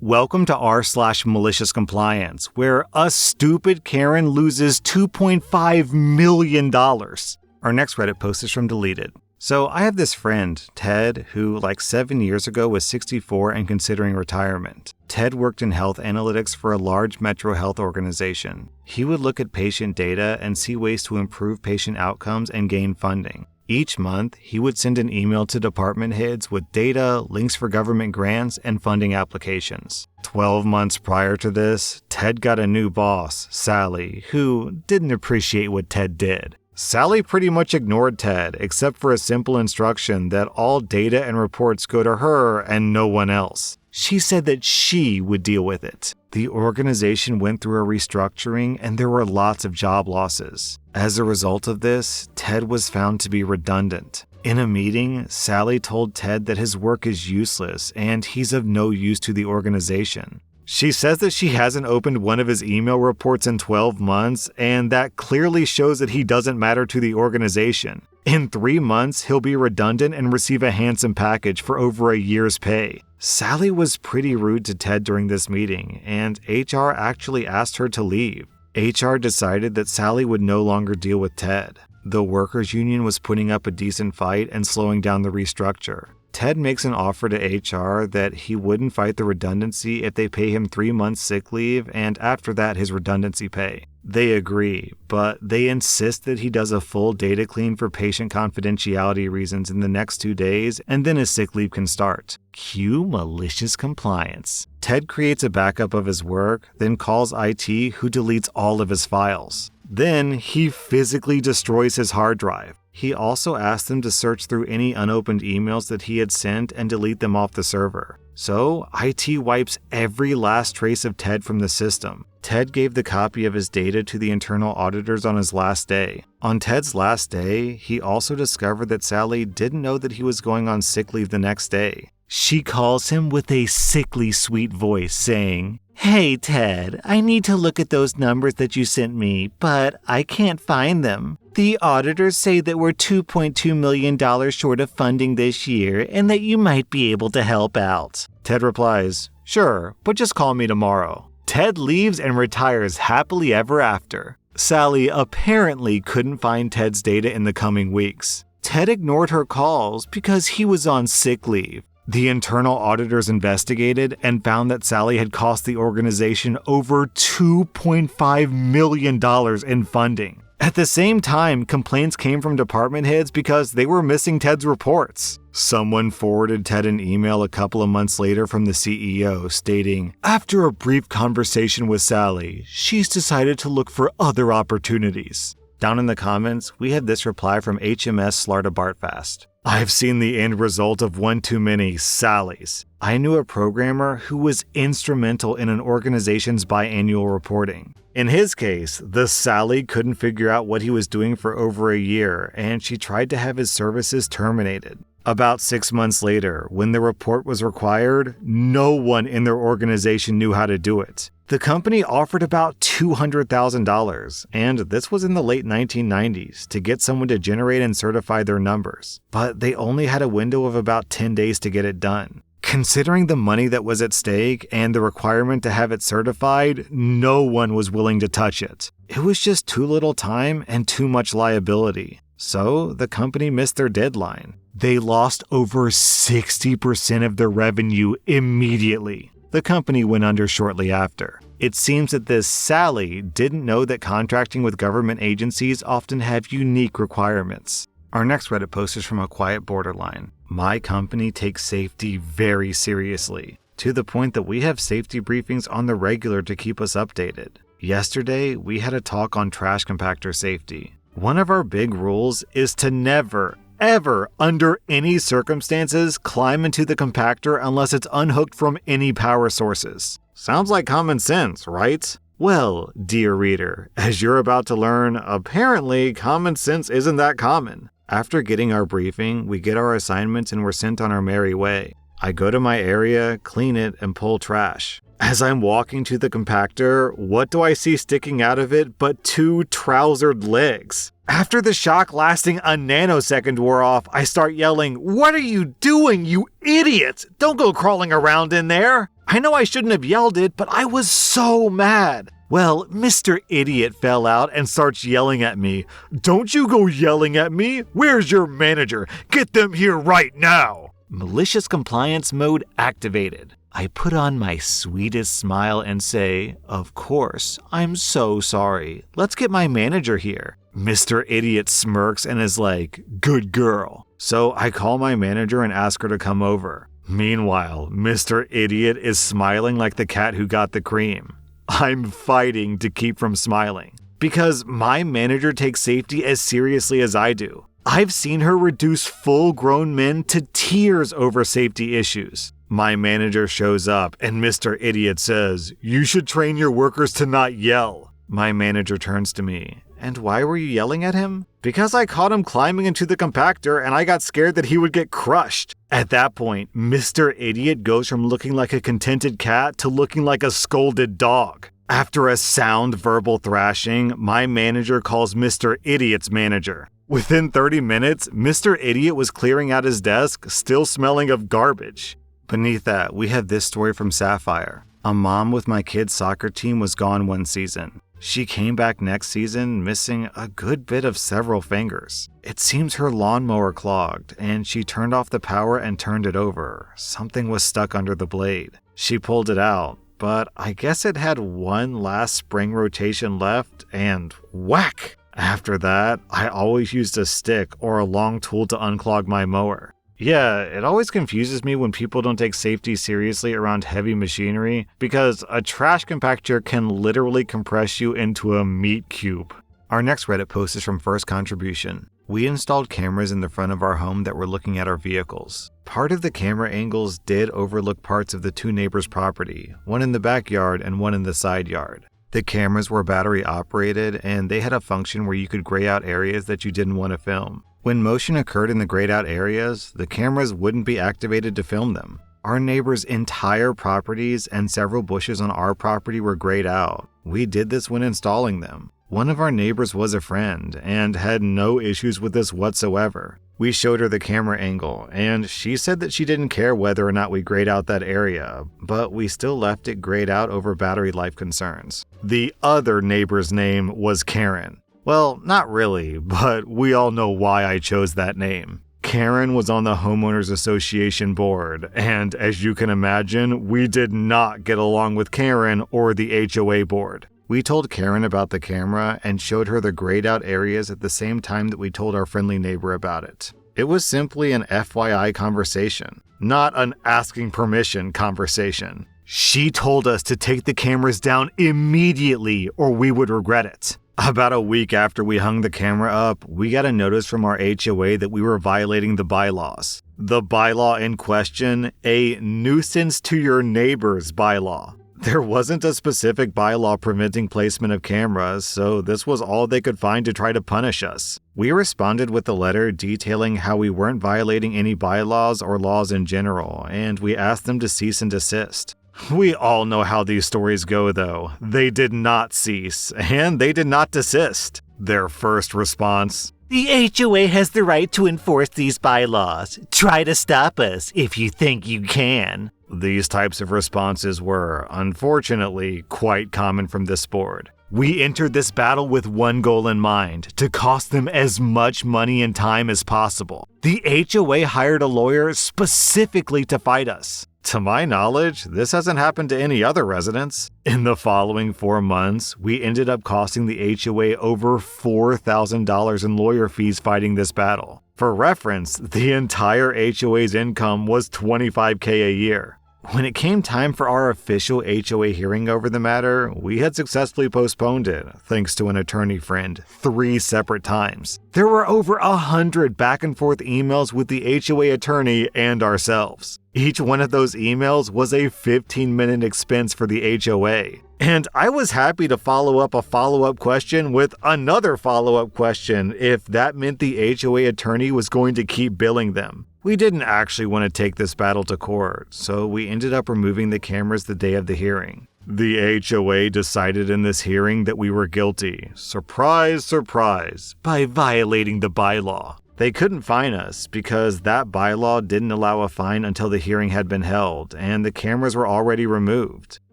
Welcome to r/slash Maliciouscompliance, where a stupid Karen loses $2.5 million. Our next Reddit post is from Deleted. So I have this friend, Ted, who like 7 years ago was 64 and considering retirement. Ted worked in health analytics for a large metro health organization. He would look at patient data and see ways to improve patient outcomes and gain funding. Each month, he would send an email to department heads with data, links for government grants, and funding applications. 12 months prior to this, Ted got a new boss, Sally, who didn't appreciate what Ted did. Sally pretty much ignored Ted, except for a simple instruction that all data and reports go to her and no one else. She said that she would deal with it. The organization went through a restructuring and there were lots of job losses. As a result of this, Ted was found to be redundant. In a meeting, Sally told Ted that his work is useless and he's of no use to the organization. She says that she hasn't opened one of his email reports in 12 months, and that clearly shows that he doesn't matter to the organization. In 3 months, he'll be redundant and receive a handsome package for over a year's pay. Sally was pretty rude to Ted during this meeting, and HR actually asked her to leave. HR decided that Sally would no longer deal with Ted. The workers' union was putting up a decent fight and slowing down the restructure. Ted makes an offer to HR that he wouldn't fight the redundancy if they pay him 3 months sick leave and after that his redundancy pay. They agree, but they insist that he does a full data clean for patient confidentiality reasons in the next 2 days and then his sick leave can start. Cue malicious compliance. Ted creates a backup of his work, then calls IT who deletes all of his files. Then he physically destroys his hard drive. He also asked them to search through any unopened emails that he had sent and delete them off the server. So, IT wipes every last trace of Ted from the system. Ted gave the copy of his data to the internal auditors on his last day. On Ted's last day, he also discovered that Sally didn't know that he was going on sick leave the next day. She calls him with a sickly sweet voice saying, "Hey Ted, I need to look at those numbers that you sent me, but I can't find them. The auditors say that we're $2.2 million short of funding this year and that you might be able to help out." Ted replies, "Sure, but just call me tomorrow." Ted leaves and retires happily ever after. Sally apparently couldn't find Ted's data in the coming weeks. Ted ignored her calls because he was on sick leave. The internal auditors investigated and found that Sally had cost the organization over $2.5 million in funding. At the same time, complaints came from department heads because they were missing Ted's reports. Someone forwarded Ted an email a couple of months later from the CEO stating, "After a brief conversation with Sally, she's decided to look for other opportunities." Down in the comments, we had this reply from HMS Slarta Bartfast. "I've seen the end result of one too many Sallys. I knew a programmer who was instrumental in an organization's biannual reporting. In his case, the Sally couldn't figure out what he was doing for over a year, and she tried to have his services terminated. About 6 months later, when the report was required, no one in their organization knew how to do it. The company offered about $200,000, and this was in the late 1990s, to get someone to generate and certify their numbers. But they only had a window of about 10 days to get it done. Considering the money that was at stake and the requirement to have it certified, no one was willing to touch it. It was just too little time and too much liability. So the company missed their deadline. They lost over 60% of their revenue immediately. The company went under shortly after. It seems that this Sally didn't know that contracting with government agencies often have unique requirements. Our next Reddit post is from A Quiet Borderline. "My company takes safety very seriously, to the point that we have safety briefings on the regular to keep us updated. Yesterday, we had a talk on trash compactor safety. One of our big rules is to never, ever, under any circumstances, climb into the compactor unless it's unhooked from any power sources. Sounds like common sense, right? Well, dear reader, as you're about to learn, apparently common sense isn't that common. After getting our briefing, we get our assignments and we're sent on our merry way. I go to my area, clean it, and pull trash. As I'm walking to the compactor, what do I see sticking out of it but 2 trousered legs? After the shock lasting a nanosecond wore off, I start yelling, "What are you doing, you idiot? Don't go crawling around in there!" I know I shouldn't have yelled it, but I was so mad. Well, Mr. Idiot fell out and starts yelling at me. Don't you go yelling at me. Where's your manager? Get them here right now. Malicious compliance mode activated. I put on my sweetest smile and say, of course, I'm so sorry. Let's get my manager here. Mr. Idiot smirks and is like, good girl. So I call my manager and ask her to come over. Meanwhile, Mr. Idiot is smiling like the cat who got the cream. I'm fighting to keep from smiling because my manager takes safety as seriously as I do. I've seen her reduce full-grown men to tears over safety issues. My manager shows up and Mr. Idiot says, you should train your workers to not yell. My manager turns to me. And why were you yelling at him? Because I caught him climbing into the compactor and I got scared that he would get crushed. At that point, Mr. Idiot goes from looking like a contented cat to looking like a scolded dog. After a sound verbal thrashing, my manager calls Mr. Idiot's manager. Within 30 minutes, Mr. Idiot was clearing out his desk, still smelling of garbage. Beneath that, we have this story from Sapphire. A mom with my kid's soccer team was gone one season. She came back next season missing a good bit of several fingers. It seems her lawnmower clogged, and she turned off the power and turned it over. Something was stuck under the blade. She pulled it out, but I guess it had one last spring rotation left, and whack! After that, I always used a stick or a long tool to unclog my mower. Yeah, it always confuses me when people don't take safety seriously around heavy machinery because a trash compactor can literally compress you into a meat cube. Our next Reddit post is from First Contribution. We installed cameras in the front of our home that were looking at our vehicles. Part of the camera angles did overlook parts of the two neighbors' property, one in the backyard and one in the side yard. The cameras were battery operated and they had a function where you could gray out areas that you didn't want to film. When motion occurred in the grayed out areas, the cameras wouldn't be activated to film them. Our neighbor's entire properties and several bushes on our property were grayed out. We did this when installing them. One of our neighbors was a friend and had no issues with this whatsoever. We showed her the camera angle, and she said that she didn't care whether or not we grayed out that area, but we still left it grayed out over battery life concerns. The other neighbor's name was Karen. Well, not really, but we all know why I chose that name. Karen was on the Homeowners Association board, and as you can imagine, we did not get along with Karen or the HOA board. We told Karen about the camera and showed her the grayed out areas at the same time that we told our friendly neighbor about it. It was simply an FYI conversation, not an asking permission conversation. She told us to take the cameras down immediately or we would regret it. About a week after we hung the camera up, we got a notice from our HOA that we were violating the bylaws. The bylaw in question, a nuisance to your neighbors bylaw. There wasn't a specific bylaw preventing placement of cameras, so this was all they could find to try to punish us. We responded with a letter detailing how we weren't violating any bylaws or laws in general, and we asked them to cease and desist. We all know how these stories go, though. They did not cease, and they did not desist. Their first response, "The HOA has the right to enforce these bylaws. Try to stop us if you think you can." These types of responses were, unfortunately, quite common from this board. We entered this battle with one goal in mind, to cost them as much money and time as possible. The HOA hired a lawyer specifically to fight us. To my knowledge, this hasn't happened to any other residents. In the following 4 months, we ended up costing the HOA over $4,000 in lawyer fees fighting this battle. For reference, the entire HOA's income was $25,000 a year. When it came time for our official HOA hearing over the matter, we had successfully postponed it, thanks to an attorney friend, 3 separate times. There were over 100 back and forth emails with the HOA attorney and ourselves. Each one of those emails was a 15-minute expense for the HOA. And I was happy to follow up a follow-up question with another follow-up question if that meant the HOA attorney was going to keep billing them. We didn't actually want to take this battle to court, so we ended up removing the cameras the day of the hearing. The HOA decided in this hearing that we were guilty, surprise, surprise, by violating the bylaw. They couldn't fine us because that bylaw didn't allow a fine until the hearing had been held, and the cameras were already removed.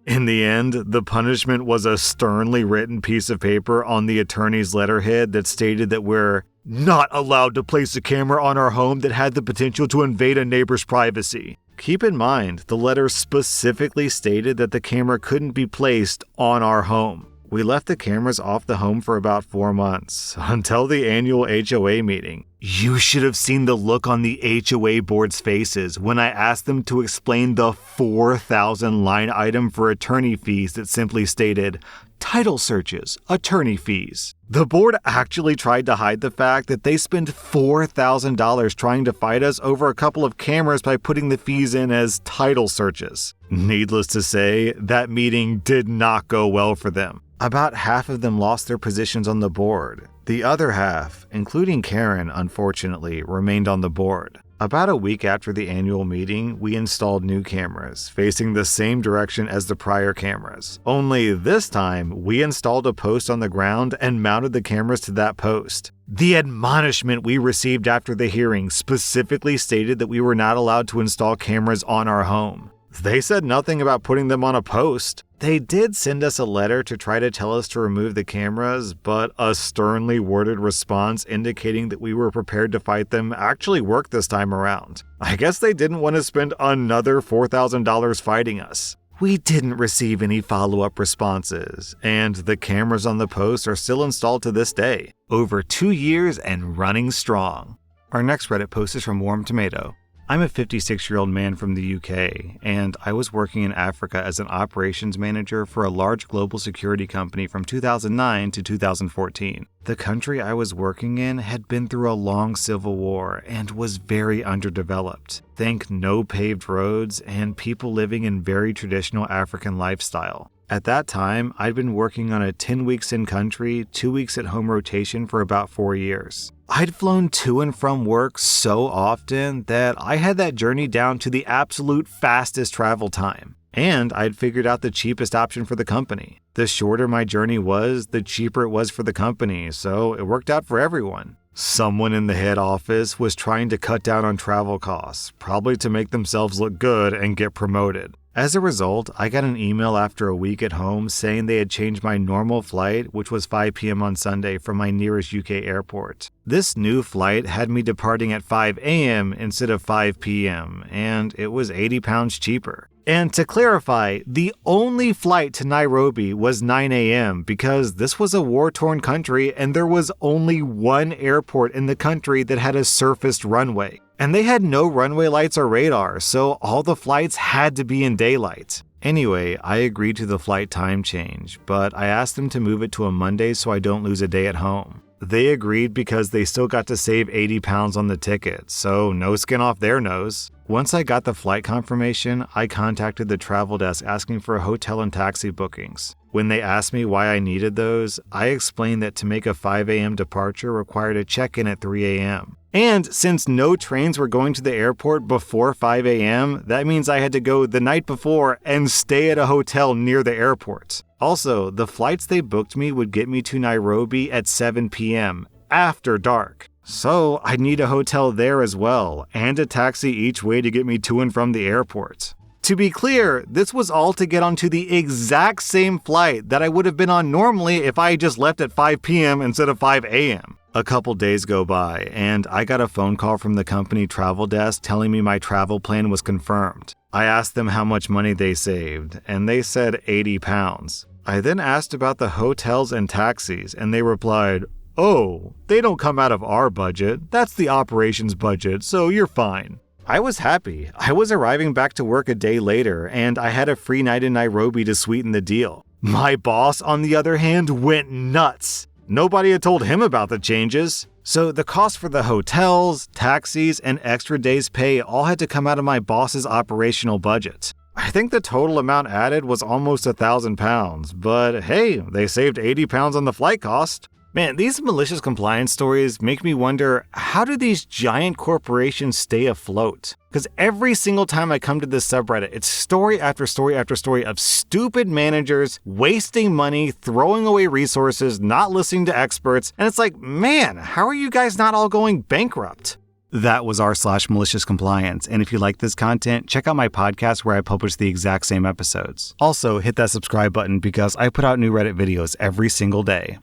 In the end, the punishment was a sternly written piece of paper on the attorney's letterhead that stated that we're not allowed to place a camera on our home that had the potential to invade a neighbor's privacy. Keep in mind, the letter specifically stated that the camera couldn't be placed on our home. We left the cameras off the home for about 4 months, until the annual HOA meeting. You should have seen the look on the HOA board's faces when I asked them to explain the 4,000 line item for attorney fees that simply stated, title searches, attorney fees. The board actually tried to hide the fact that they spent $4,000 trying to fight us over a couple of cameras by putting the fees in as title searches. Needless to say, that meeting did not go well for them. About half of them lost their positions on the board. The other half, including Karen, unfortunately, remained on the board. About a week after the annual meeting, we installed new cameras, facing the same direction as the prior cameras. Only this time, we installed a post on the ground and mounted the cameras to that post. The admonishment we received after the hearing specifically stated that we were not allowed to install cameras on our home. They said nothing about putting them on a post. They did send us a letter to try to tell us to remove the cameras, but a sternly worded response indicating that we were prepared to fight them actually worked this time around. I guess they didn't want to spend another $4,000 fighting us. We didn't receive any follow-up responses, and the cameras on the post are still installed to this day, over 2 years and running strong. Our next Reddit post is from Warm Tomato. I'm a 56-year-old man from the UK, and I was working in Africa as an operations manager for a large global security company from 2009 to 2014. The country I was working in had been through a long civil war and was very underdeveloped. Think no paved roads and people living in very traditional African lifestyle. At that time, I'd been working on a 10 weeks in country, 2 weeks at home rotation for about 4 years. I'd flown to and from work so often that I had that journey down to the absolute fastest travel time. And I'd figured out the cheapest option for the company. The shorter my journey was, the cheaper it was for the company, so it worked out for everyone. Someone in the head office was trying to cut down on travel costs, probably to make themselves look good and get promoted. As a result, I got an email after a week at home saying they had changed my normal flight, which was 5 p.m. on Sunday, from my nearest UK airport. This new flight had me departing at 5 a.m. instead of 5 p.m., and it was £80 cheaper. And to clarify, the only flight to Nairobi was 9 a.m. because this was a war-torn country and there was only one airport in the country that had a surfaced runway. And they had no runway lights or radar, so all the flights had to be in daylight. Anyway, I agreed to the flight time change, but I asked them to move it to a Monday so I don't lose a day at home. They agreed because they still got to save £80 on the ticket, so no skin off their nose. Once I got the flight confirmation, I contacted the travel desk asking for hotel and taxi bookings. When they asked me why I needed those, I explained that to make a 5 a.m. departure required a check-in at 3 a.m. And since no trains were going to the airport before 5 a.m., that means I had to go the night before and stay at a hotel near the airport. Also, the flights they booked me would get me to Nairobi at 7 p.m. after dark. So I'd need a hotel there as well, and a taxi each way to get me to and from the airport. To be clear, this was all to get onto the exact same flight that I would have been on normally if I had just left at 5 p.m. instead of 5 a.m. A couple days go by, and I got a phone call from the company travel desk telling me my travel plan was confirmed. I asked them how much money they saved, and they said £80. I then asked about the hotels and taxis, and they replied, "Oh, they don't come out of our budget. That's the operations budget, so you're fine." I was happy. I was arriving back to work a day later, and I had a free night in Nairobi to sweeten the deal. My boss, on the other hand, went nuts. Nobody had told him about the changes. So the cost for the hotels, taxis, and extra days' pay all had to come out of my boss's operational budget. I think the total amount added was almost £1,000, but hey, they saved £80 on the flight cost. Man, these malicious compliance stories make me wonder, how do these giant corporations stay afloat? Because every single time I come to this subreddit, it's story after story after story of stupid managers wasting money, throwing away resources, not listening to experts, and it's like, man, how are you guys not all going bankrupt? That was r/maliciouscompliance, and if you like this content, check out my podcast where I publish the exact same episodes. Also, hit that subscribe button because I put out new Reddit videos every single day.